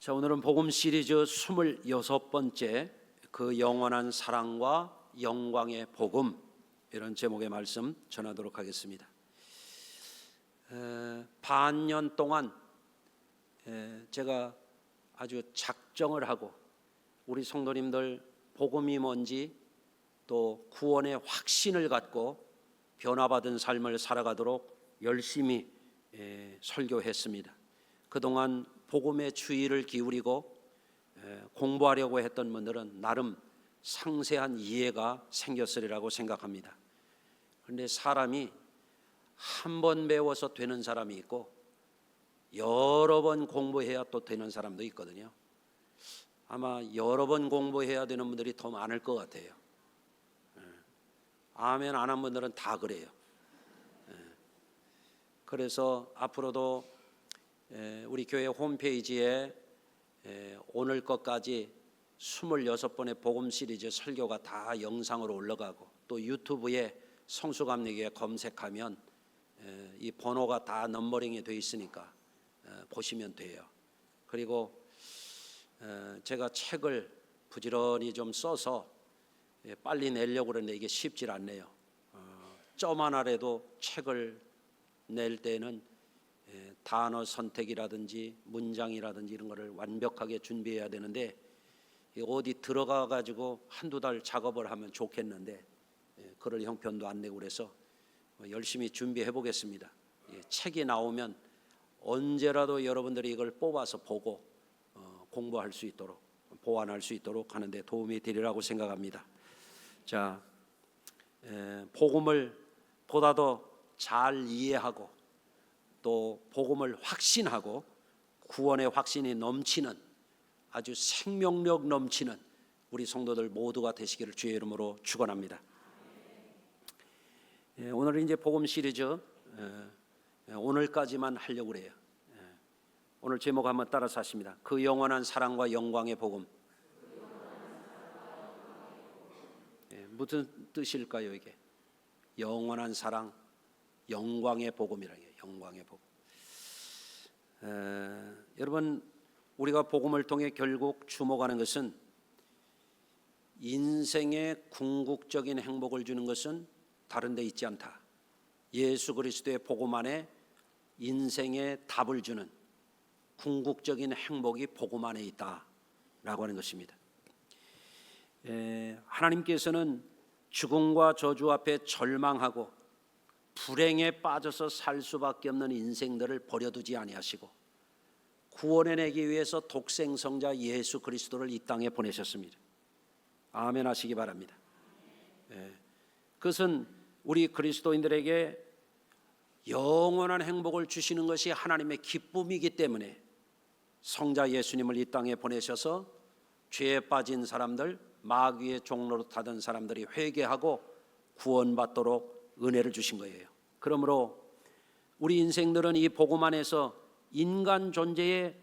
자, 오늘은 복음 시리즈 26번째 그 영원한 사랑과 영광의 복음, 이런 제목의 말씀 전하도록 하겠습니다. 반년 동안 제가 아주 작정을 하고 우리 성도님들 복음이 뭔지 또 구원의 확신을 갖고 변화받은 삶을 살아가도록 열심히 설교했습니다. 그동안 복음에 주의를 기울이고 공부하려고 했던 분들은 나름 상세한 이해가 생겼으리라고 생각합니다. 그런데 사람이 한 번 배워서 되는 사람이 있고 여러 번 공부해야 또 되는 사람도 있거든요. 아마 여러 번 공부해야 되는 분들이 더 많을 것 같아요. 아멘 안 한 분들은 다 그래요. 그래서 앞으로도 우리 교회 홈페이지에 오늘 것까지 26번의 복음 시리즈 설교가 다 영상으로 올라가고, 또 유튜브에 성수감리교회 검색하면 이 번호가 다 넘버링이 되어 있으니까 보시면 돼요. 그리고 제가 책을 부지런히 좀 써서 빨리 내려고 그러는데 이게 쉽질 않네요. 점 하나라도 책을 낼 때는 단어 선택이라든지 문장이라든지 이런 거를 완벽하게 준비해야 되는데, 어디 들어가 가지고 한두 달 작업을 하면 좋겠는데 그럴 형편도 안 내고 그래서 열심히 준비해 보겠습니다. 책이 나오면 언제라도 여러분들이 이걸 뽑아서 보고 공부할 수 있도록, 보완할 수 있도록 하는데 도움이 되리라고 생각합니다. 자, 복음을 보다 더 잘 이해하고 또 복음을 확신하고 구원의 확신이 넘치는, 아주 생명력 넘치는 우리 성도들 모두가 되시기를 주의 이름으로 축원합니다. 오늘은 이제 복음 시리즈 오늘까지만 하려고 그래요. 오늘 제목 한번 따라서 하십니다. 그 영원한 사랑과 영광의 복음. 무슨 뜻일까요 이게? 영원한 사랑, 영광의 복음이라는 게 영광의 복음. 여러분, 우리가 복음을 통해 결국 주목하는 것은 인생의 궁극적인 행복을 주는 것은 다른 데 있지 않다. 예수 그리스도의 복음 안에 인생의 답을 주는 궁극적인 행복이 복음 안에 있다라고 하는 것입니다. 하나님께서는 죽음과 저주 앞에 절망하고 불행에 빠져서 살 수밖에 없는 인생들을 버려두지 아니하시고 구원해내기 위해서 독생성자 예수 그리스도를 이 땅에 보내셨습니다. 아멘 하시기 바랍니다. 그것은 우리 그리스도인들에게 영원한 행복을 주시는 것이 하나님의 기쁨이기 때문에 성자 예수님을 이 땅에 보내셔서 죄에 빠진 사람들, 마귀의 종로로 타던 사람들이 회개하고 구원받도록 은혜를 주신 거예요. 그러므로 우리 인생들은 이 복음 안에서 인간 존재의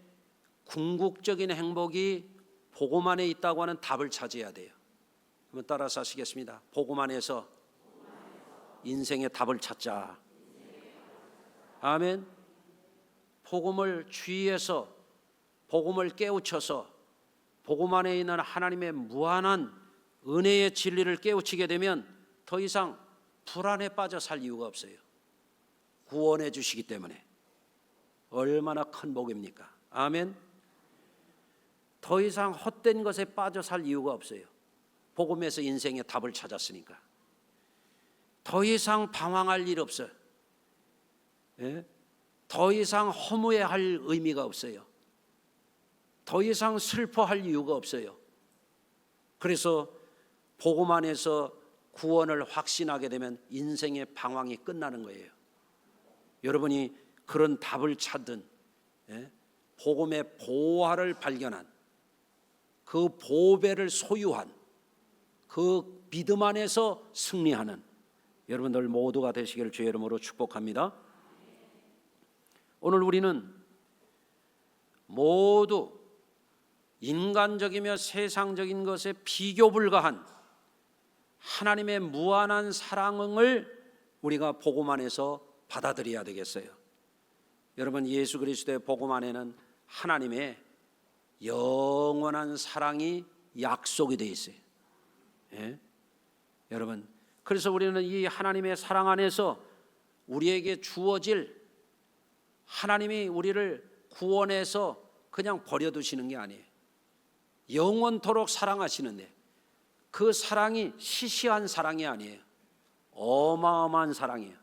궁극적인 행복이 복음 안에 있다고 하는 답을 찾아야 돼요. 한번 따라서 하시겠습니다. 복음 안에서 인생의 답을 찾자. 아멘. 복음을 주의해서 복음을 깨우쳐서 복음 안에 있는 하나님의 무한한 은혜의 진리를 깨우치게 되면 더 이상 불안에 빠져 살 이유가 없어요. 구원해 주시기 때문에. 얼마나 큰 복입니까? 아멘. 더 이상 헛된 것에 빠져 살 이유가 없어요. 복음에서 인생의 답을 찾았으니까. 더 이상 방황할 일 없어요. 더 이상 허무해할 의미가 없어요. 더 이상 슬퍼할 이유가 없어요. 그래서 복음 안에서 구원을 확신하게 되면 인생의 방황이 끝나는 거예요. 여러분이 그런 답을 찾은, 복음의 보화를 발견한, 그 보배를 소유한, 그 믿음 안에서 승리하는 여러분들 모두가 되시기를 주의 이름으로 축복합니다. 오늘 우리는 모두 인간적이며 세상적인 것에 비교 불가한 하나님의 무한한 사랑을 우리가 복음 안에서 받아들여야 되겠어요. 여러분, 예수 그리스도의 복음 안에는 하나님의 영원한 사랑이 약속이 되어 있어요. 예? 여러분, 그래서 우리는 이 하나님의 사랑 안에서 우리에게 주어질, 하나님이 우리를 구원해서 그냥 버려두시는 게 아니에요. 영원토록 사랑하시는데 그 사랑이 시시한 사랑이 아니에요. 어마어마한 사랑이에요.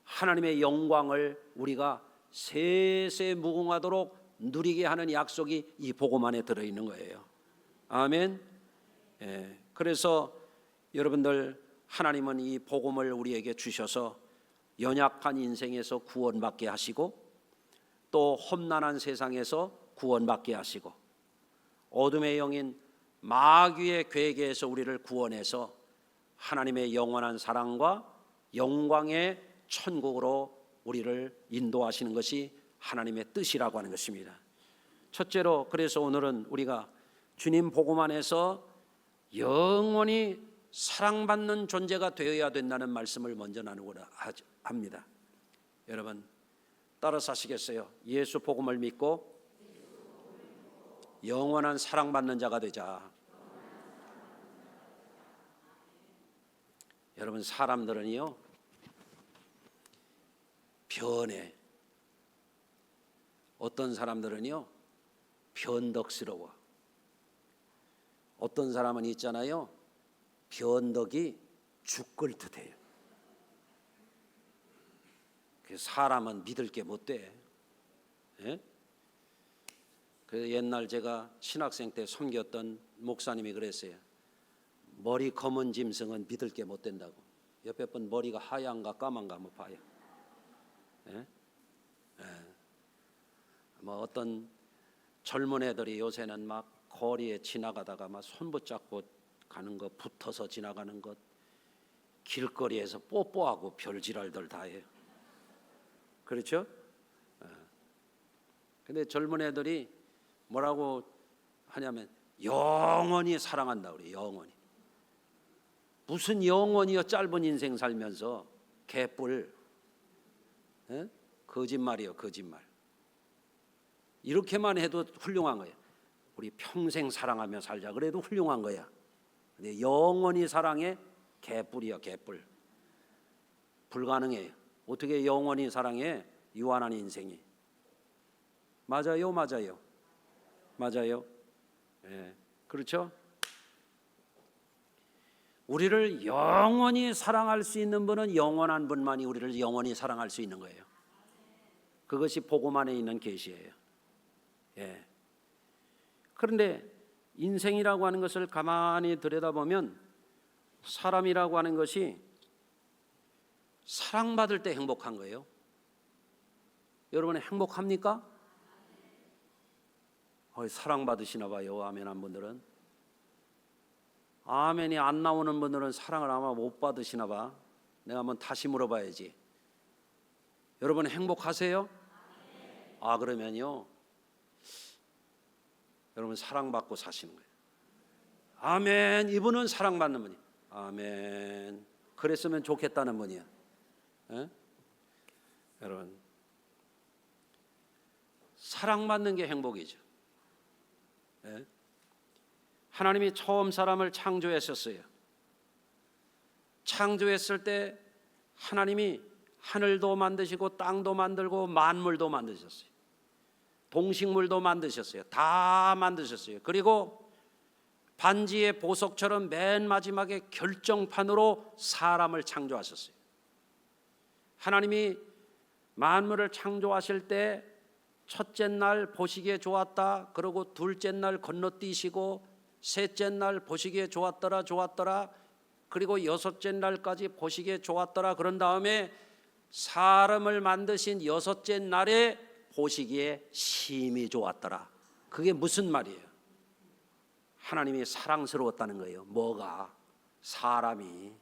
하나님의 영광을 우리가 세세 무궁하도록 누리게 하는 약속이 이 복음 안에 들어있는 거예요. 아멘. 예, 그래서 여러분들, 하나님은 이 복음을 우리에게 주셔서 연약한 인생에서 구원받게 하시고, 또 험난한 세상에서 구원받게 하시고, 어둠의 영인 마귀의 괴계에서 우리를 구원해서 하나님의 영원한 사랑과 영광의 천국으로 우리를 인도하시는 것이 하나님의 뜻이라고 하는 것입니다. 첫째로, 그래서 오늘은 우리가 주님 복음 안에서 영원히 사랑받는 존재가 되어야 된다는 말씀을 먼저 나누고자 합니다. 여러분, 따라서 하시겠어요? 예수 복음을 믿고 영원한 사랑받는 자가 되자. 여러분, 사람들은요 변해. 어떤 사람들은요 변덕스러워. 어떤 사람은 있잖아요, 변덕이 죽을 듯해요. 사람은 믿을 게 못 돼. 예? 그 옛날 제가 신학생 때 섬겼던 목사님이 그랬어요. 머리 검은 짐승은 믿을 게 못 된다고. 옆에 분 머리가 하얀가 까만가 한번 봐요. 예? 예. 뭐 어떤 젊은 애들이 요새는 막 거리에 지나가다가 막 손 붙잡고 가는 것, 붙어서 지나가는 것, 길거리에서 뽀뽀하고 별지랄들 다 해요. 그렇죠? 근데 젊은 애들이 뭐라고 하냐면 영원히 사랑한다 그래. 영원히. 무슨 영원히요? 짧은 인생 살면서 개뿔. 에? 거짓말이요, 거짓말. 이렇게만 해도 훌륭한 거예요. 우리 평생 사랑하며 살자 그래도 훌륭한 거야. 근데 영원히 사랑해? 개뿔이야, 개뿔. 불가능해요. 어떻게 영원히 사랑해? 유한한 인생이. 맞아요, 맞아요, 맞아요. 예, 그렇죠? 우리를 영원히 사랑할 수 있는 분은 영원한 분만이 우리를 영원히 사랑할 수 있는 거예요. 그것이 복음 안에 있는 계시예요. 예. 그런데 인생이라고 하는 것을 가만히 들여다보면 사람이라고 하는 것이 사랑받을 때 행복한 거예요. 여러분 행복합니까? 사랑받으시나 봐요. 아멘 한 분들은. 아멘이 안 나오는 분들은 사랑을 아마 못 받으시나 봐. 내가 한번 다시 물어봐야지. 여러분 행복하세요? 아, 그러면요, 여러분 사랑받고 사시는 거예요. 아멘. 이분은 사랑받는 분이에요. 아멘. 그랬으면 좋겠다는 분이야. 에? 여러분, 사랑받는 게 행복이죠. 에? 하나님이 처음 사람을 창조했었어요. 창조했을 때 하나님이 하늘도 만드시고 땅도 만들고 만물도 만드셨어요. 동식물도 만드셨어요. 다 만드셨어요. 그리고 반지의 보석처럼 맨 마지막에 결정판으로 사람을 창조하셨어요. 하나님이 만물을 창조하실 때 첫째 날 보시기에 좋았다. 그리고 둘째 날 건너뛰시고 셋째 날 보시기에 좋았더라. 그리고 여섯째 날까지 보시기에 좋았더라. 그런 다음에 사람을 만드신 여섯째 날에 보시기에 심히 좋았더라. 그게 무슨 말이에요? 하나님이 사랑스러웠다는 거예요. 뭐가? 사람이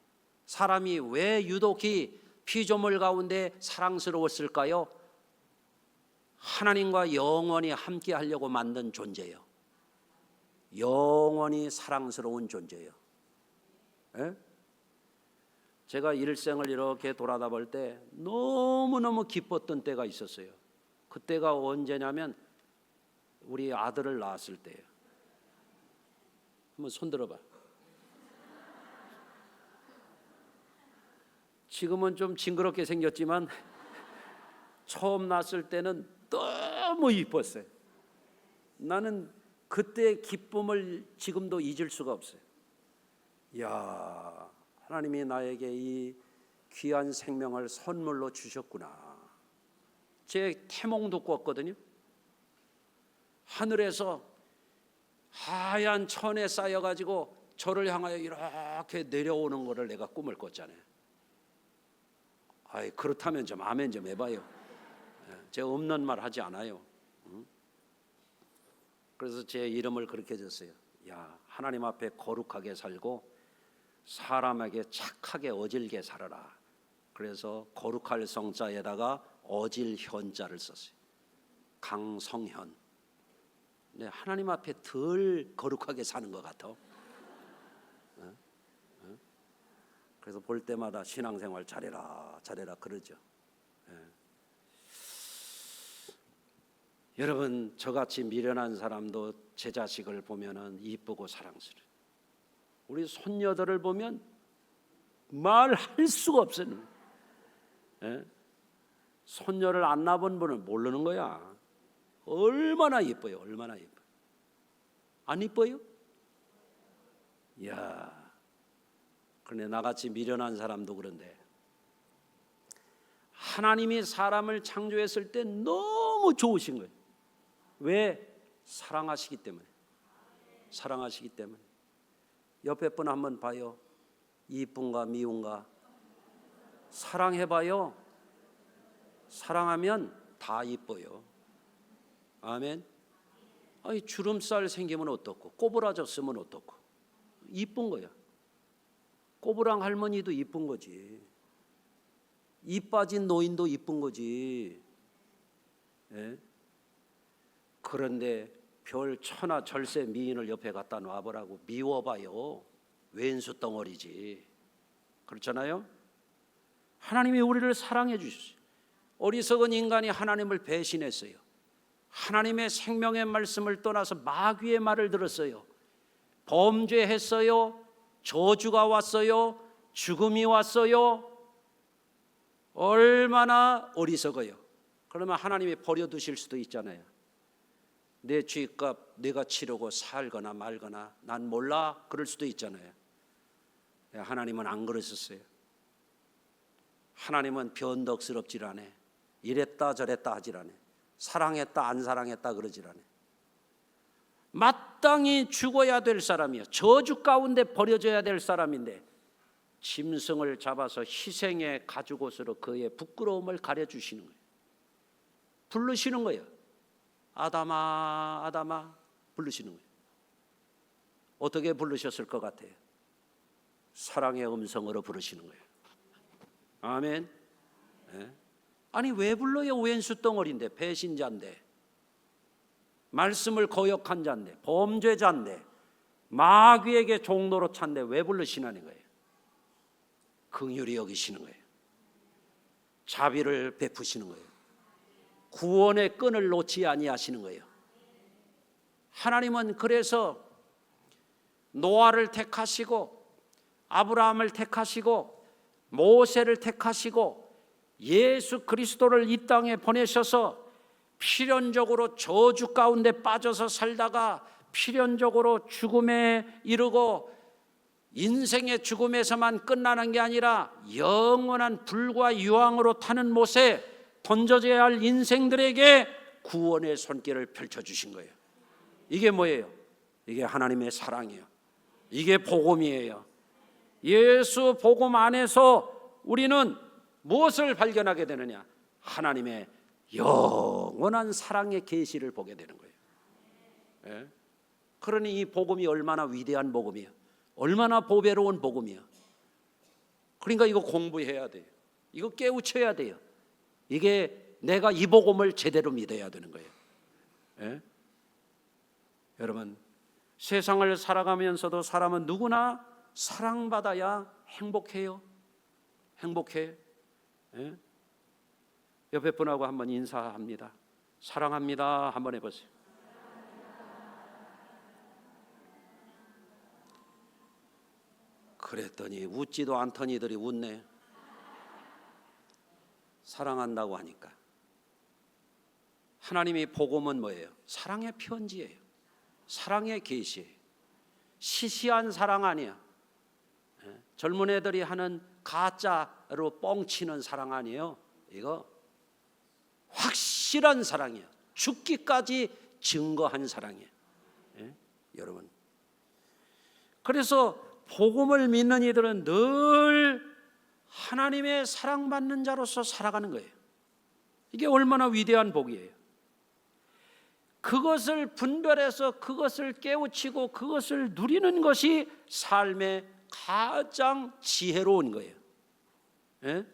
왜 유독히 피조물 가운데 사랑스러웠을까요? 하나님과 영원히 함께 하려고 만든 존재예요. 영원히 사랑스러운 존재예요. 에? 제가 일생을 이렇게 돌아다 볼 때 너무너무 기뻤던 때가 있었어요. 그때가 언제냐면 우리 아들을 낳았을 때예요. 한번 손 들어봐. 지금은 좀 징그럽게 생겼지만 처음 낳았을 때는 너무 이뻤어요. 나는 그때의 기쁨을 지금도 잊을 수가 없어요. 이야, 하나님이 나에게 이 귀한 생명을 선물로 주셨구나. 제 태몽도 꿨거든요. 하늘에서 하얀 천에 쌓여가지고 저를 향하여 이렇게 내려오는 것을 내가 꿈을 꿨잖아요. 아이, 그렇다면 좀 아멘 좀 해봐요. 제가 없는 말 하지 않아요. 그래서 제 이름을 그렇게 줬어요. 야, 하나님 앞에 거룩하게 살고 사람에게 착하게 어질게 살아라. 그래서 거룩할 성자에다가 어질 현자를 썼어요. 강성현. 네, 하나님 앞에 덜 거룩하게 사는 것 같아. 그래서 볼 때마다 신앙생활 잘해라 잘해라 그러죠. 여러분, 저같이 미련한 사람도 제 자식을 보면은 이쁘고 사랑스러워요. 우리 손녀들을 보면 말할 수가 없어요. 손녀를 안 낳은 분은 모르는 거야. 얼마나 이뻐요, 얼마나 이뻐요. 안 이뻐요? 이야, 그런데 나같이 미련한 사람도 그런데 하나님이 사람을 창조했을 때 너무 좋으신 거예요. 왜? 사랑하시기 때문에. 사랑하시기 때문에. 옆에 분 한번 봐요. 이쁜가 미운가? 사랑해봐요. 사랑하면 다 이뻐요. 아멘. 아니, 주름살 생기면 어떻고, 꼬부라졌으면 어떻고, 이쁜 거야. 꼬부랑 할머니도 이쁜 거지. 이 빠진 노인도 이쁜 거지. 예? 그런데 별 천하 절세 미인을 옆에 갖다 놔보라고 미워봐요. 왼수 덩어리지. 그렇잖아요. 하나님이 우리를 사랑해 주셨어요. 어리석은 인간이 하나님을 배신했어요. 하나님의 생명의 말씀을 떠나서 마귀의 말을 들었어요. 범죄했어요. 저주가 왔어요. 죽음이 왔어요. 얼마나 어리석어요. 그러면 하나님이 버려두실 수도 있잖아요. 내 죄값 내가 치르고 살거나 말거나 난 몰라 그럴 수도 있잖아요. 하나님은 안 그러셨어요. 하나님은 변덕스럽질 않아. 이랬다 저랬다 하질 않아. 사랑했다 안 사랑했다 그러질 않아. 마땅히 죽어야 될 사람이요, 저주 가운데 버려져야 될 사람인데 짐승을 잡아서 희생의 가죽옷으로 그의 부끄러움을 가려주시는 거예요. 부르시는 거예요. 아담아 아담아 부르시는 거예요. 어떻게 부르셨을 것 같아요? 사랑의 음성으로 부르시는 거예요. 아멘. 네? 아니 왜 불러요? 왼수 덩어리인데, 배신자인데, 말씀을 거역한 자인데, 범죄자인데, 마귀에게 종로로 찬데 왜 부르시나는 거예요? 긍휼히 여기시는 거예요. 자비를 베푸시는 거예요. 구원의 끈을 놓지 아니하시는 거예요. 하나님은 그래서 노아를 택하시고 아브라함을 택하시고 모세를 택하시고 예수 그리스도를 이 땅에 보내셔서 필연적으로 저주 가운데 빠져서 살다가 필연적으로 죽음에 이르고 인생의 죽음에서만 끝나는 게 아니라 영원한 불과 유황으로 타는 못에 던져져야 할 인생들에게 구원의 손길을 펼쳐주신 거예요. 이게 뭐예요? 이게 하나님의 사랑이에요. 이게 복음이에요. 예수 복음 안에서 우리는 무엇을 발견하게 되느냐? 하나님의 영원한 사랑의 계시를 보게 되는 거예요. 예? 그러니 이 복음이 얼마나 위대한 복음이에요. 얼마나 보배로운 복음이에요. 그러니까 이거 공부해야 돼요. 이거 깨우쳐야 돼요. 이게 내가 이 복음을 제대로 믿어야 되는 거예요. 예? 여러분, 세상을 살아가면서도 사람은 누구나 사랑받아야 행복해요. 행복해. 예? 옆에 분하고 한번 인사합니다. 사랑합니다 한번 해보세요. 그랬더니 웃지도 않던 이들이 웃네. 사랑한다고 하니까. 하나님의 복음은 뭐예요? 사랑의 편지예요. 사랑의 계시예요. 시시한 사랑 아니야. 젊은 애들이 하는 가짜로 뻥치는 사랑 아니에요. 이거 확실한 사랑이야. 죽기까지 증거한 사랑이에요. 여러분, 그래서 복음을 믿는 이들은 늘 하나님의 사랑받는 자로서 살아가는 거예요. 이게 얼마나 위대한 복이에요. 그것을 분별해서 그것을 깨우치고 그것을 누리는 것이 삶의 가장 지혜로운 거예요.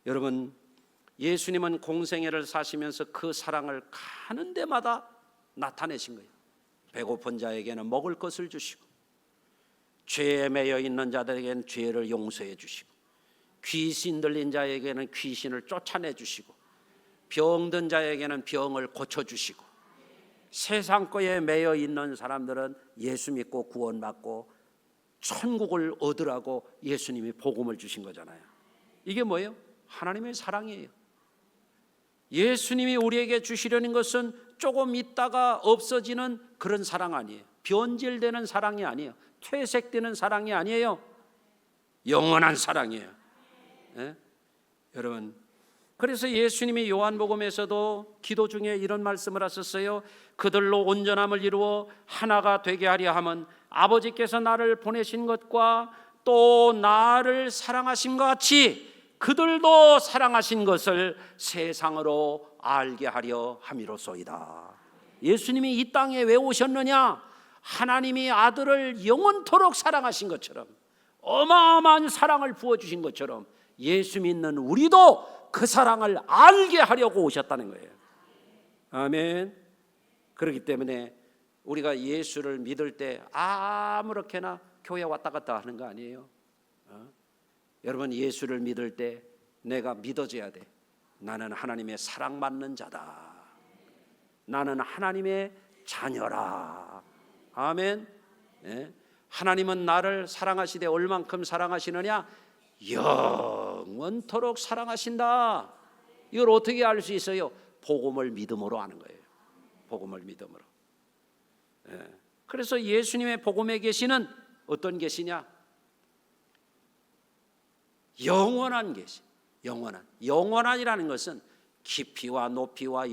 여러분, 예수님은 공생애를 사시면서 그 사랑을 가는 데마다 나타내신 거예요. 배고픈 자에게는 먹을 것을 주시고, 죄에 매여 있는 자들에게는 죄를 용서해 주시고, 귀신 들린 자에게는 귀신을 쫓아내 주시고, 병든 자에게는 병을 고쳐 주시고, 세상 거에 매여 있는 사람들은 예수 믿고 구원받고 천국을 얻으라고 예수님이 복음을 주신 거잖아요. 이게 뭐예요? 하나님의 사랑이에요. 예수님이 우리에게 주시려는 것은 조금 있다가 없어지는 그런 사랑 아니에요. 변질되는 사랑이 아니에요. 퇴색되는 사랑이 아니에요. 영원한 사랑이에요. 여러분, 그래서 예수님이 요한복음에서도 기도 중에 이런 말씀을 하셨어요. 그들로 온전함을 이루어 하나가 되게 하려 함은 아버지께서 나를 보내신 것과 또 나를 사랑하신 것 같이 그들도 사랑하신 것을 세상으로 알게 하려 함이로소이다. 예수님이 이 땅에 왜 오셨느냐? 하나님이 아들을 영원토록 사랑하신 것처럼, 어마어마한 사랑을 부어주신 것처럼 예수 믿는 우리도 그 사랑을 알게 하려고 오셨다는 거예요. 아멘. 그렇기 때문에 우리가 예수를 믿을 때 아무렇게나 교회 왔다 갔다 하는 거 아니에요. 여러분, 예수를 믿을 때 내가 믿어져야 돼. 나는 하나님의 사랑받는 자다. 나는 하나님의 자녀라. 아멘. 하나님은 나를 사랑하시되 얼만큼 사랑하시느냐? 영원토록 사랑하신다. 이걸 어떻게 알 수 있어요? 복음을 믿음으로 아는 거예요. 복음을 믿음으로. 그래서 예수님의 복음의 계시는 어떤 계시냐? 영원한 계시. 영원한이라는 것은 깊이와 높이와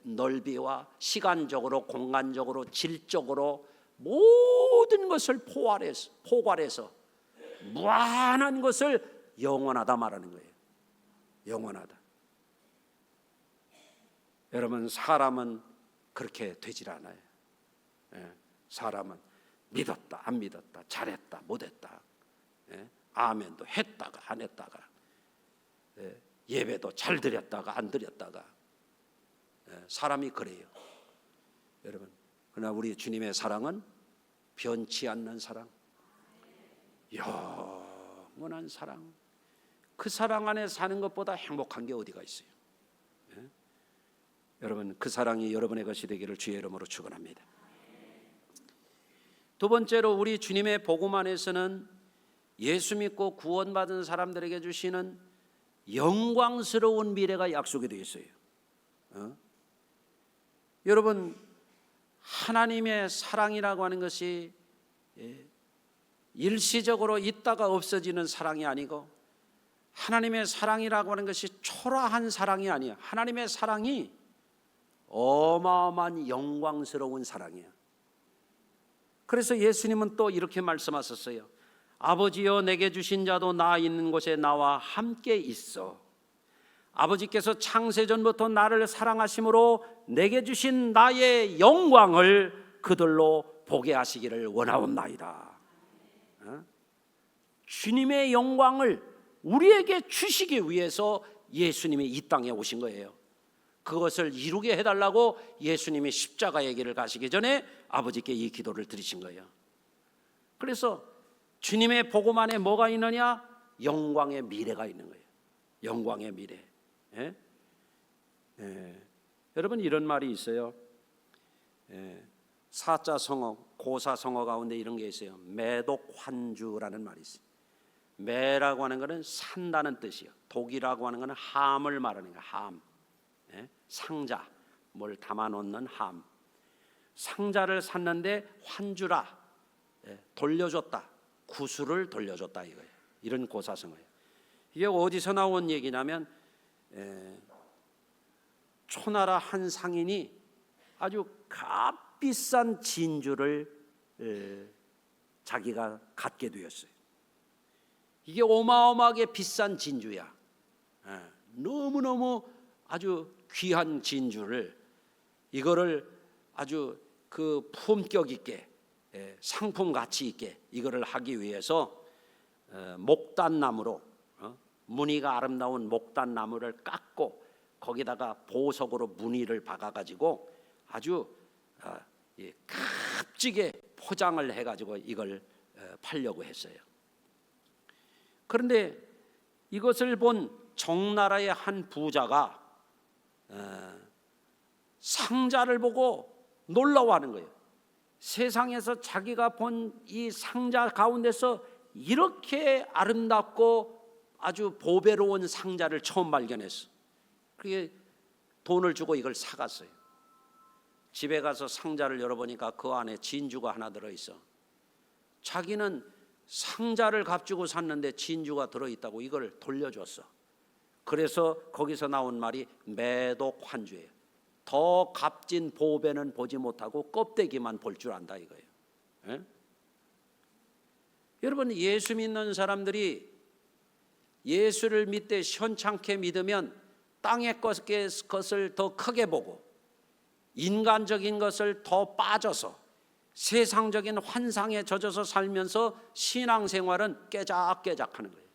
넓이와 시간적으로 공간적으로 질적으로 모든 것을 포괄해서 무한한 것을 영원하다 말하는 거예요. 영원하다. 여러분, 사람은 그렇게 되질 않아요. 사람은 믿었다 안 믿었다, 잘했다 못했다, 아멘도 했다가 안 했다가, 예배도 잘 드렸다가 안 드렸다가, 사람이 그래요. 여러분, 그러나 우리 주님의 사랑은 변치 않는 사랑, 영원한 사랑. 그 사랑 안에 사는 것보다 행복한 게 어디가 있어요? 여러분, 그 사랑이 여러분의 것이 되기를 주의 이름으로 축원합니다. 두 번째로, 우리 주님의 복음 안에서는 예수 믿고 구원받은 사람들에게 주시는 영광스러운 미래가 약속이 되어 있어요. 여러분, 하나님의 사랑이라고 하는 것이 일시적으로 있다가 없어지는 사랑이 아니고, 하나님의 사랑이라고 하는 것이 초라한 사랑이 아니에요. 하나님의 사랑이 어마어마한 영광스러운 사랑이에요. 그래서 예수님은 또 이렇게 말씀하셨어요. 아버지여, 내게 주신 자도 나 있는 곳에 나와 함께 있어. 아버지께서 창세전부터 나를 사랑하심으로 내게 주신 나의 영광을 그들로 보게 하시기를 원하옵나이다. 주님의 영광을 우리에게 주시기 위해서 예수님이 이 땅에 오신 거예요. 그것을 이루게 해달라고 예수님이 십자가의 길을 가시기 전에 아버지께 이 기도를 드리신 거예요. 그래서 주님의 복음 안에 뭐가 있느냐? 영광의 미래가 있는 거예요. 영광의 미래. 여러분, 이런 말이 있어요. 사자성어 고사성어 가운데 이런 게 있어요. 매독환주라는 말이 있어요. 매라고 하는 것은 산다는 뜻이요. 독이라고 하는 것은 함을 말하는 거예요. 함, 상자, 뭘 담아놓는 함. 상자를 샀는데 환주라, 돌려줬다, 구슬을 돌려줬다 이거예요. 이런 고사성어예요. 이게 어디서 나온 얘기냐면 초나라 한 상인이 아주 값비싼 진주를 자기가 갖게 되었어요. 이게 어마어마하게 비싼 진주야. 너무너무 아주 귀한 진주를, 이거를 아주 그 품격 있게, 상품 가치 있게 이거를 하기 위해서 목단나무로, 무늬가 아름다운 목단나무를 깎고 거기다가 보석으로 무늬를 박아가지고 아주 값지게 포장을 해가지고 이걸 팔려고 했어요. 그런데 이것을 본 정나라의 한 부자가 상자를 보고 놀라워하는 거예요. 세상에서 자기가 본 이 상자 가운데서 이렇게 아름답고 아주 보배로운 상자를 처음 발견했어. 그게 돈을 주고 이걸 사갔어요. 집에 가서 상자를 열어보니까 그 안에 진주가 하나 들어있어. 자기는 상자를 값주고 샀는데 진주가 들어있다고 이걸 돌려줬어. 그래서 거기서 나온 말이 매독환주예요. 더 값진 보배는 보지 못하고 껍데기만 볼 줄 안다 이거예요. 예? 여러분, 예수 믿는 사람들이 예수를 믿되 현찮게 믿으면 땅의 것을 더 크게 보고 인간적인 것을 더 빠져서 세상적인 환상에 젖어서 살면서 신앙생활은 깨작깨작하는 거예요.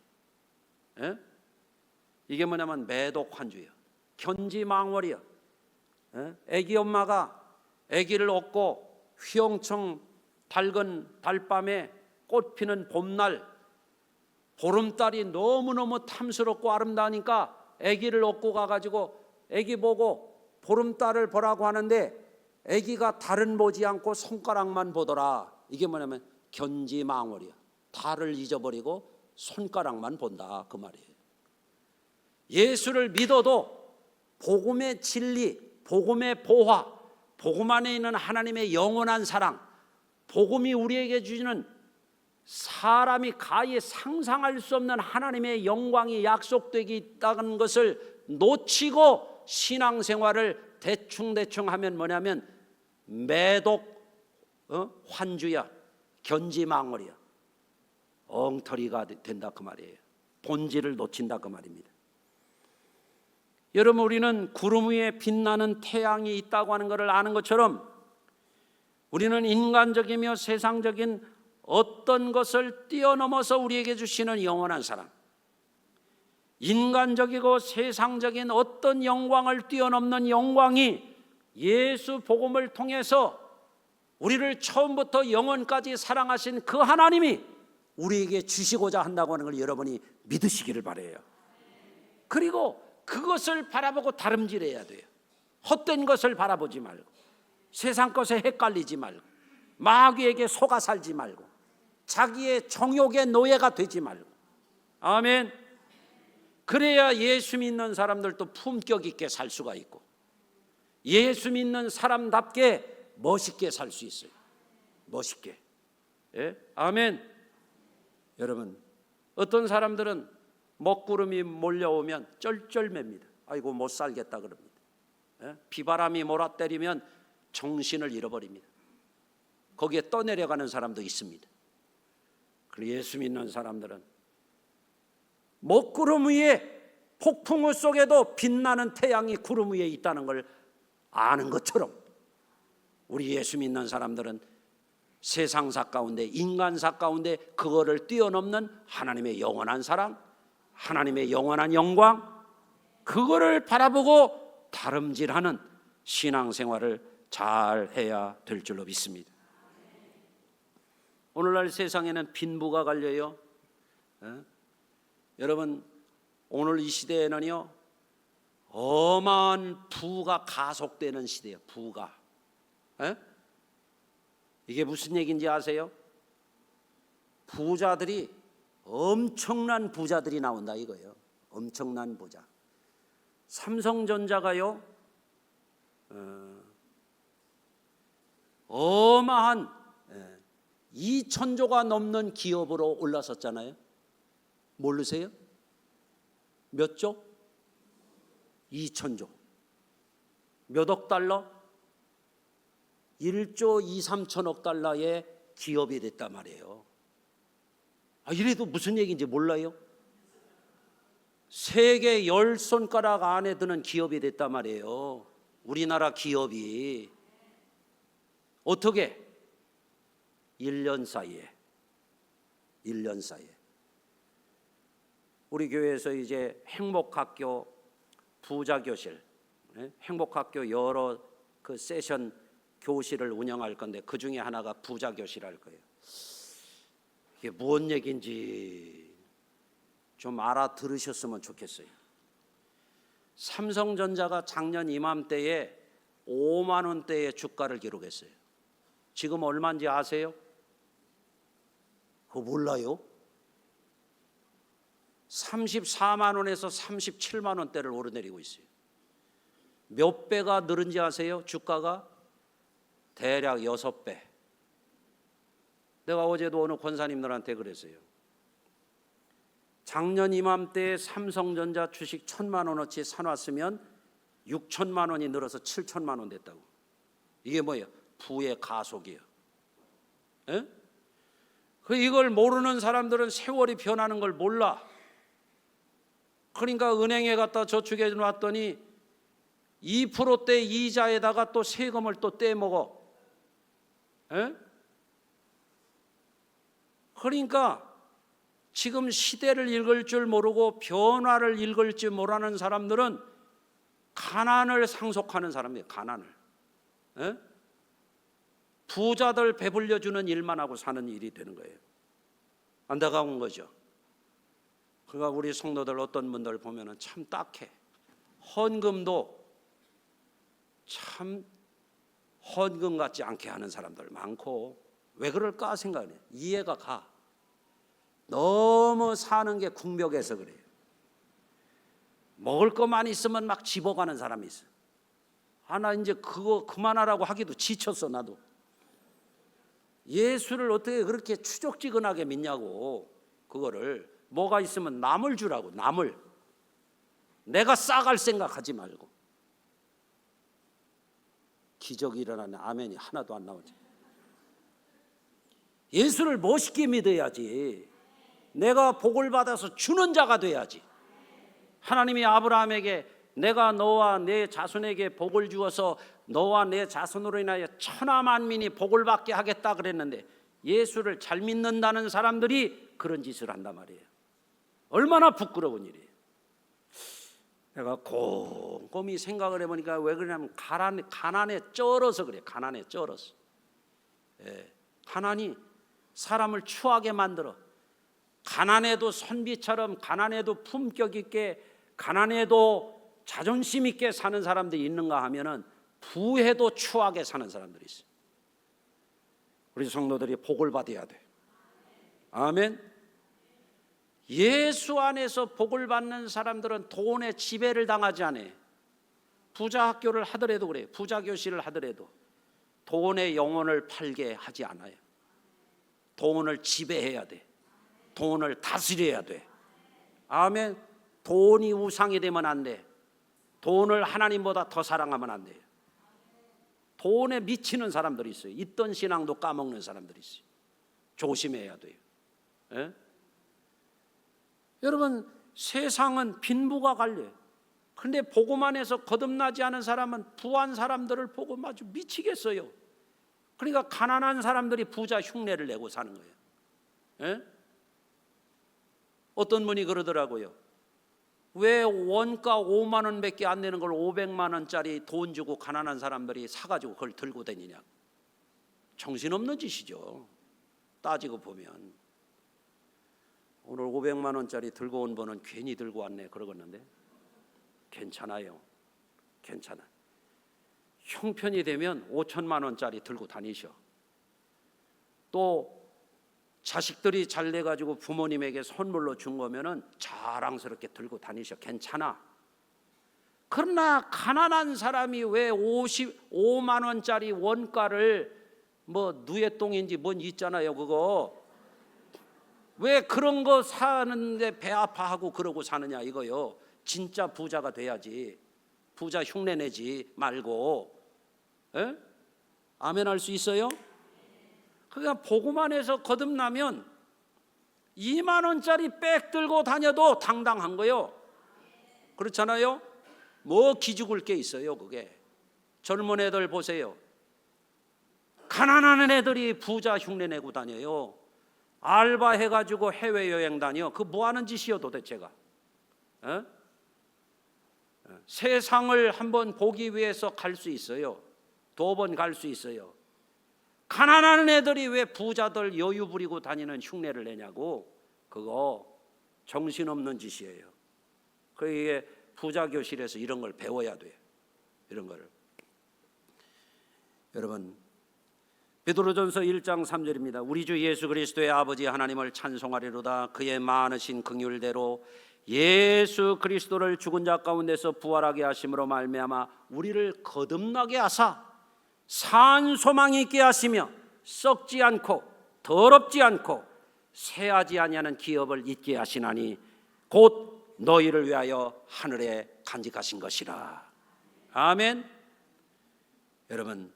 예? 이게 뭐냐면 매독환주예요. 견지망월이요. 아기 엄마가 아기를 얻고 휘영청 밝은 달밤에 꽃피는 봄날, 보름달이 너무너무 탐스럽고 아름다우니까 아기를 얻고 가가지고 아기 보고 보름달을 보라고 하는데 아기가 달은 보지 않고 손가락만 보더라. 이게 뭐냐면 견지망월이야. 달을 잊어버리고 손가락만 본다 그 말이에요. 예수를 믿어도 복음의 진리, 복음의 보화, 복음 안에 있는 하나님의 영원한 사랑, 복음이 우리에게 주시는 사람이 가히 상상할 수 없는 하나님의 영광이 약속되게 있다는 것을 놓치고 신앙생활을 대충대충 하면 뭐냐면 매독 환주야, 견지망월이야, 엉터리가 된다 그 말이에요. 본질을 놓친다 그 말입니다. 여러분, 우리는 구름 위에 빛나는 태양이 있다고 하는 것을 아는 것처럼 우리는 인간적이며 세상적인 어떤 것을 뛰어넘어서 우리에게 주시는 영원한 사랑, 인간적이고 세상적인 어떤 영광을 뛰어넘는 영광이 예수 복음을 통해서 우리를 처음부터 영원까지 사랑하신 그 하나님이 우리에게 주시고자 한다고 하는 걸 여러분이 믿으시기를 바라요. 그리고 그것을 바라보고 다름질해야 돼요. 헛된 것을 바라보지 말고, 세상 것에 헷갈리지 말고, 마귀에게 속아 살지 말고, 자기의 정욕의 노예가 되지 말고. 아멘. 그래야 예수 믿는 사람들도 품격 있게 살 수가 있고 예수 믿는 사람답게 멋있게 살 수 있어요. 멋있게. 예? 아멘. 여러분, 어떤 사람들은 먹구름이 몰려오면 쩔쩔맵니다. 아이고 못 살겠다 그럽니다. 예? 비바람이 몰아때리면 정신을 잃어버립니다. 거기에 떠내려가는 사람도 있습니다. 그리고 예수 믿는 사람들은 먹구름 위에, 폭풍우 속에도 빛나는 태양이 구름 위에 있다는 걸 아는 것처럼 우리 예수 믿는 사람들은 세상사 가운데, 인간사 가운데 그거를 뛰어넘는 하나님의 영원한 사랑, 하나님의 영원한 영광, 그거를 바라보고 다름질하는 신앙생활을 잘 해야 될 줄로 믿습니다. 오늘날 세상에는 빈부가 갈려요. 여러분, 오늘 이 시대에는요 어마한 부가 가속되는 시대예요. 부가. 이게 무슨 얘기인지 아세요? 부자들이 엄청난 부자들이 나온다 이거예요. 엄청난 부자. 삼성전자가요 어마한 2,000조가 넘는 기업으로 올라섰잖아요. 모르세요? 몇 조? 2,000조. 몇 억 달러? 1조 2, 3천억 달러의 기업이 됐단 말이에요. 이래도 무슨 얘기인지 몰라요? 세계 10손가락 안에 드는 기업이 됐단 말이에요. 우리나라 기업이. 어떻게? 1년 사이에. 우리 교회에서 이제 행복학교 부자교실, 행복학교 여러 그 세션 교실을 운영할 건데 그 중에 하나가 부자교실 할 거예요. 이게 무슨 얘기인지 좀 알아들으셨으면 좋겠어요. 삼성전자가 작년 이맘때에 5만 원대의 주가를 기록했어요. 지금 얼마인지 아세요? 그거 몰라요? 34만 원에서 37만 원대를 오르내리고 있어요. 몇 배가 늘은지 아세요? 주가가 대략 6배. 내가 어제도 어느 권사님들한테 그랬어요. 작년 이맘때에 삼성전자 주식 1,000만 원어치 사놨으면 6천만 원이 늘어서 7천만 원 됐다고. 이게 뭐예요? 부의 가속이에요. 에? 이걸 모르는 사람들은 세월이 변하는 걸 몰라. 그러니까 은행에 갖다 저축해 놨더니 2%대 이자에다가 또 세금을 또 떼먹어. 에? 그러니까 지금 시대를 읽을 줄 모르고 변화를 읽을 줄 모르는 사람들은 가난을 상속하는 사람이에요. 가난을. 에? 부자들 배불려주는 일만 하고 사는 일이 되는 거예요. 안타까운 거죠. 그러니까 우리 성도들 어떤 분들 보면은 참 딱해. 헌금도 참 헌금 같지 않게 하는 사람들 많고, 왜 그럴까 생각해. 이해가 가. 너무 사는 게 궁벽에서 그래요. 먹을 것만 있으면 막 집어가는 사람이 있어. 나 이제 그거 그만하라고 하기도 지쳤어. 나도. 예수를 어떻게 그렇게 추적지근하게 믿냐고. 그거를 뭐가 있으면 남을 주라고. 남을. 내가 싸갈 생각하지 말고. 기적이 일어나는 아멘이 하나도 안 나오지. 예수를 멋있게 믿어야지. 내가 복을 받아서 주는 자가 돼야지. 하나님이 아브라함에게 내가 너와 내 자손에게 복을 주어서 너와 내 자손으로 인하여 천하 만민이 복을 받게 하겠다 그랬는데, 예수를 잘 믿는다는 사람들이 그런 짓을 한단 말이에요. 얼마나 부끄러운 일이에요. 내가 곰곰이 생각을 해보니까 왜 그러냐면 가난에 쩔어서 그래요. 가난에 쩔어서. 가난이 사람을 추하게 만들어. 가난해도 선비처럼, 가난해도 품격 있게, 가난해도 자존심 있게 사는 사람들이 있는가 하면은 부해도 추하게 사는 사람들이 있어요. 우리 성도들이 복을 받아야 돼. 아멘. 예수 안에서 복을 받는 사람들은 돈의 지배를 당하지 않아요. 부자 학교를 하더라도 그래요. 부자 교실을 하더라도 돈의 영혼을 팔게 하지 않아요. 돈을 지배해야 돼. 돈을 다스려야 돼. 아멘. 돈이 우상이 되면 안 돼. 돈을 하나님보다 더 사랑하면 안 돼요. 돈에 미치는 사람들이 있어요. 있던 신앙도 까먹는 사람들이 있어요. 조심해야 돼요. 예? 여러분, 세상은 빈부가 갈려요. 그런데 복음 안에서 거듭나지 않은 사람은 부한 사람들을 보고 아주 미치겠어요. 그러니까 가난한 사람들이 부자 흉내를 내고 사는 거예요. 예? 어떤 분이 그러더라고요. 왜 원가 5만 원밖에 안 되는 걸 500만 원짜리 돈 주고 가난한 사람들이 사가지고 그걸 들고 다니냐. 정신없는 짓이죠. 따지고 보면. 오늘 500만 원짜리 들고 온 분은 괜히 들고 왔네 그러겠는데, 괜찮아요. 괜찮아. 형편이 되면 5천만 원짜리 들고 다니셔. 또 자식들이 잘 돼가지고 부모님에게 선물로 준 거면은 자랑스럽게 들고 다니셔. 괜찮아. 그러나 가난한 사람이 왜 55만 원짜리 원가를 뭐 누에똥인지 뭔 있잖아요. 그거 왜 그런 거 사는데 배 아파하고 그러고 사느냐 이거요. 진짜 부자가 돼야지. 부자 흉내 내지 말고. 에? 아멘 할 수 있어요? 그러니까 복음 안에서 거듭나면 2만 원짜리 백 들고 다녀도 당당한 거요. 그렇잖아요? 뭐 기죽을 게 있어요. 그게 젊은 애들 보세요. 가난한 애들이 부자 흉내 내고 다녀요. 알바해가지고 해외여행 다녀. 그 뭐 하는 짓이요 도대체가? 에? 세상을 한번 보기 위해서 갈 수 있어요. 2번 갈 수 있어요. 가난한 애들이 왜 부자들 여유 부리고 다니는 흉내를 내냐고. 그거 정신없는 짓이에요. 그게 부자 교실에서 이런 걸 배워야 돼요. 이런 거를. 여러분 베드로전서 1장 3절입니다. 우리 주 예수 그리스도의 아버지 하나님을 찬송하리로다. 그의 많으신 긍휼대로 예수 그리스도를 죽은 자 가운데서 부활하게 하심으로 말미암아 우리를 거듭나게 하사 산 소망이 있게 하시며 썩지 않고 더럽지 않고 새하지 아니하는 기업을 잊게 하시나니 곧 너희를 위하여 하늘에 간직하신 것이라. 아멘. 여러분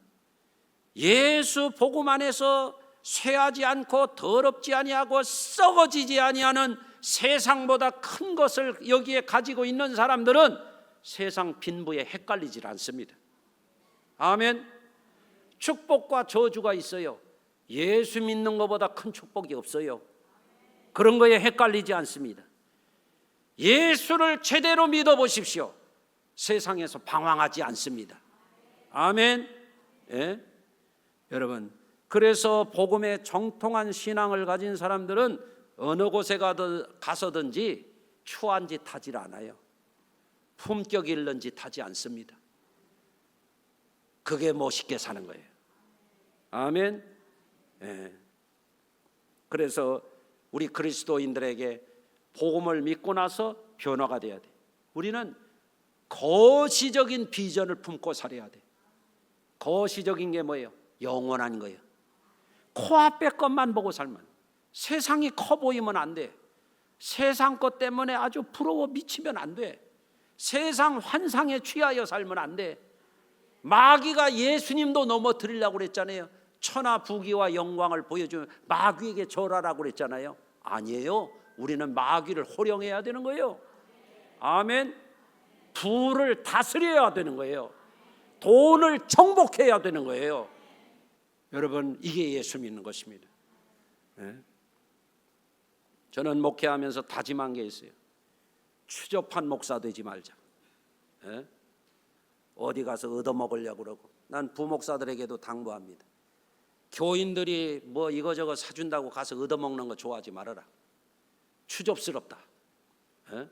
예수 복음 안에서 쇠하지 않고 더럽지 아니하고 썩어지지 아니하는 세상보다 큰 것을 여기에 가지고 있는 사람들은 세상 빈부에 헷갈리질 않습니다. 아멘. 축복과 저주가 있어요. 예수 믿는 것보다 큰 축복이 없어요. 그런 거에 헷갈리지 않습니다. 예수를 제대로 믿어보십시오. 세상에서 방황하지 않습니다. 아멘. 예? 여러분 그래서 복음에 정통한 신앙을 가진 사람들은 어느 곳에 가서든지 추한 짓 하질 않아요. 품격 잃는 짓 하지 않습니다. 그게 멋있게 사는 거예요. 아멘. 예. 그래서 우리 그리스도인들에게 복음을 믿고 나서 변화가 돼야 돼. 우리는 거시적인 비전을 품고 살아야 돼. 거시적인 게 뭐예요? 영원한 거예요. 코앞에 것만 보고 살면, 세상이 커 보이면 안 돼. 세상 것 때문에 아주 부러워 미치면 안 돼. 세상 환상에 취하여 살면 안 돼. 마귀가 예수님도 넘어뜨리려고 그랬잖아요. 천하 부귀와 영광을 보여주면 마귀에게 절하라고 그랬잖아요. 아니에요. 우리는 마귀를 호령해야 되는 거예요. 아멘. 부를 다스려야 되는 거예요. 돈을 정복해야 되는 거예요. 여러분 이게 예수 믿는 것입니다. 네? 저는 목회하면서 다짐한 게 있어요. 추접한 목사 되지 말자. 네? 어디 가서 얻어먹으려고 그러고. 난 부목사들에게도 당부합니다. 교인들이 뭐 이거저거 사준다고 가서 얻어먹는 거 좋아하지 말아라. 추접스럽다. 네?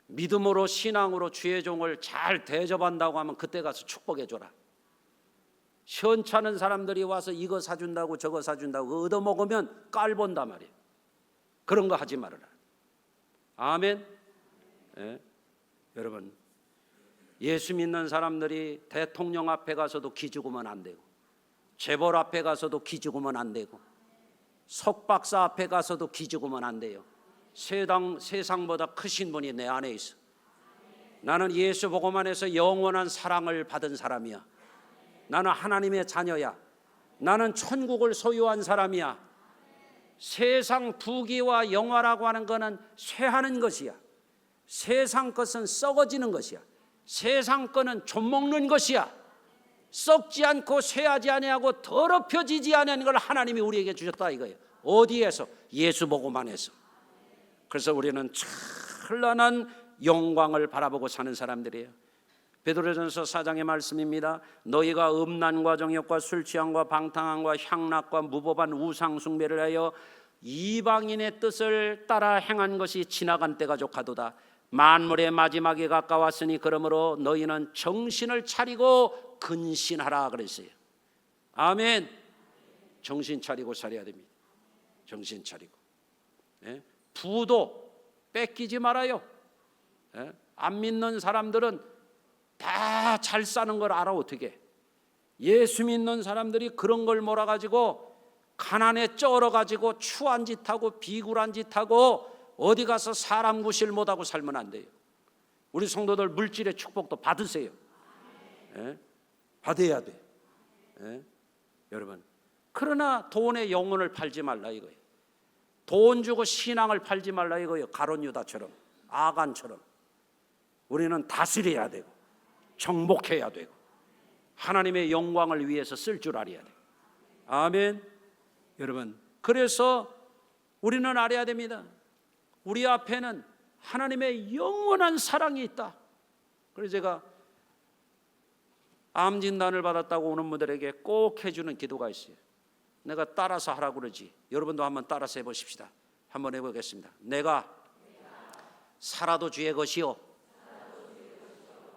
믿음으로 신앙으로 주의 종을 잘 대접한다고 하면 그때 가서 축복해 줘라. 시원찮은 사람들이 와서 이거 사준다고 저거 사준다고 얻어먹으면 깔본단 말이에요. 그런 거 하지 말아라. 아멘. 네? 여러분 예수 믿는 사람들이 대통령 앞에 가서도 기죽으면 안 되고, 재벌 앞에 가서도 기죽으면 안 되고, 석박사 앞에 가서도 기죽으면 안 돼요. 세상보다 크신 분이 내 안에 있어. 나는 예수 복음 안에서 영원한 사랑을 받은 사람이야. 나는 하나님의 자녀야. 나는 천국을 소유한 사람이야. 세상 부귀와 영화라고 하는 것은 쇠하는 것이야. 세상 것은 썩어지는 것이야. 세상 것은 좀먹는 것이야. 썩지 않고 쇠하지 아니하고 더럽혀지지 않는 걸 하나님이 우리에게 주셨다 이거예요. 어디에서? 예수 복음 안에서. 그래서 우리는 찬란한 영광을 바라보고 사는 사람들이에요. 베드로전서 4장의 말씀입니다. 너희가 음란과 정욕과 술 취함과 방탕함과 향락과 무법한 우상 숭배를 하여 이방인의 뜻을 따라 행한 것이 지나간 때가 족하도다. 만물의 마지막이 가까웠으니 그러므로 너희는 정신을 차리고 근신하라 그랬어요. 아멘. 정신 차리고 살아야 됩니다. 정신 차리고. 예? 부도 뺏기지 말아요. 예? 안 믿는 사람들은 다 잘 사는 걸 알아. 어떻게? 예수 믿는 사람들이 그런 걸 몰아가지고 가난에 쩔어가지고 추한 짓하고 비굴한 짓하고 어디 가서 사람 구실 못하고 살면 안 돼요. 우리 성도들 물질의 축복도 받으세요. 예? 받아야 돼. 예? 여러분, 그러나 돈의 영혼을 팔지 말라 이거예요. 돈 주고 신앙을 팔지 말라 이거예요. 가룟 유다처럼, 아간처럼. 우리는 다스려야 되고 정복해야 되고 하나님의 영광을 위해서 쓸 줄 알아야 돼요. 아멘. 여러분, 그래서 우리는 알아야 됩니다. 우리 앞에는 하나님의 영원한 사랑이 있다. 그래서 제가 암 진단을 받았다고 오는 분들에게 꼭 해주는 기도가 있어요. 내가 따라서 하라고 그러지. 여러분도 한번 따라서 해보십시다. 한번 해보겠습니다. 내가 살아도 주의 것이요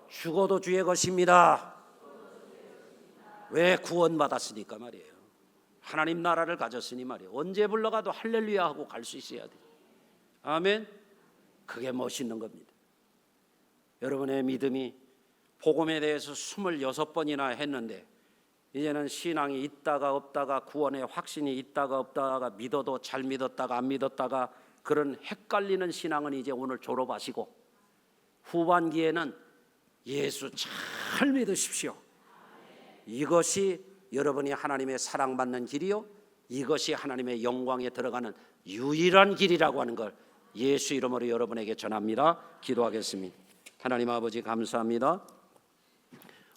죽어도 주의 것입니다. 왜? 구원받았으니까 말이에요. 하나님 나라를 가졌으니 말이에요. 언제 불러가도 할렐루야 하고 갈 수 있어야 돼요. 아멘. 그게 멋있는 겁니다. 여러분의 믿음이 복음에 대해서 26번이나 했는데 이제는 신앙이 있다가 없다가 구원의 확신이 있다가 없다가 믿어도 잘 믿었다가 안 믿었다가 그런 헷갈리는 신앙은 이제 오늘 졸업하시고 후반기에는 예수 잘 믿으십시오. 이것이 여러분이 하나님의 사랑받는 길이요, 이것이 하나님의 영광에 들어가는 유일한 길이라고 하는 걸 예수 이름으로 여러분에게 전합니다. 기도하겠습니다. 하나님 아버지 감사합니다.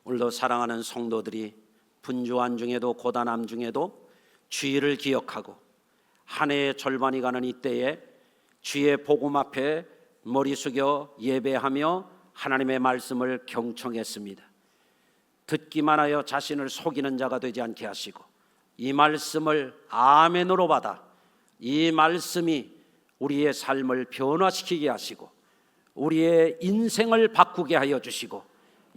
오늘도 사랑하는 성도들이 분주한 중에도 고단함 중에도 주의를 기억하고 한 해의 절반이 가는 이때에 주의 복음 앞에 머리 숙여 예배하며 하나님의 말씀을 경청했습니다. 듣기만 하여 자신을 속이는 자가 되지 않게 하시고 이 말씀을 아멘으로 받아 이 말씀이 우리의 삶을 변화시키게 하시고 우리의 인생을 바꾸게 하여 주시고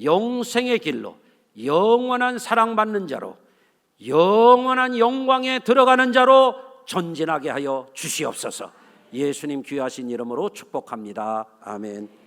영생의 길로 영원한 사랑받는 자로 영원한 영광에 들어가는 자로 전진하게 하여 주시옵소서. 예수님 귀하신 이름으로 축복합니다. 아멘.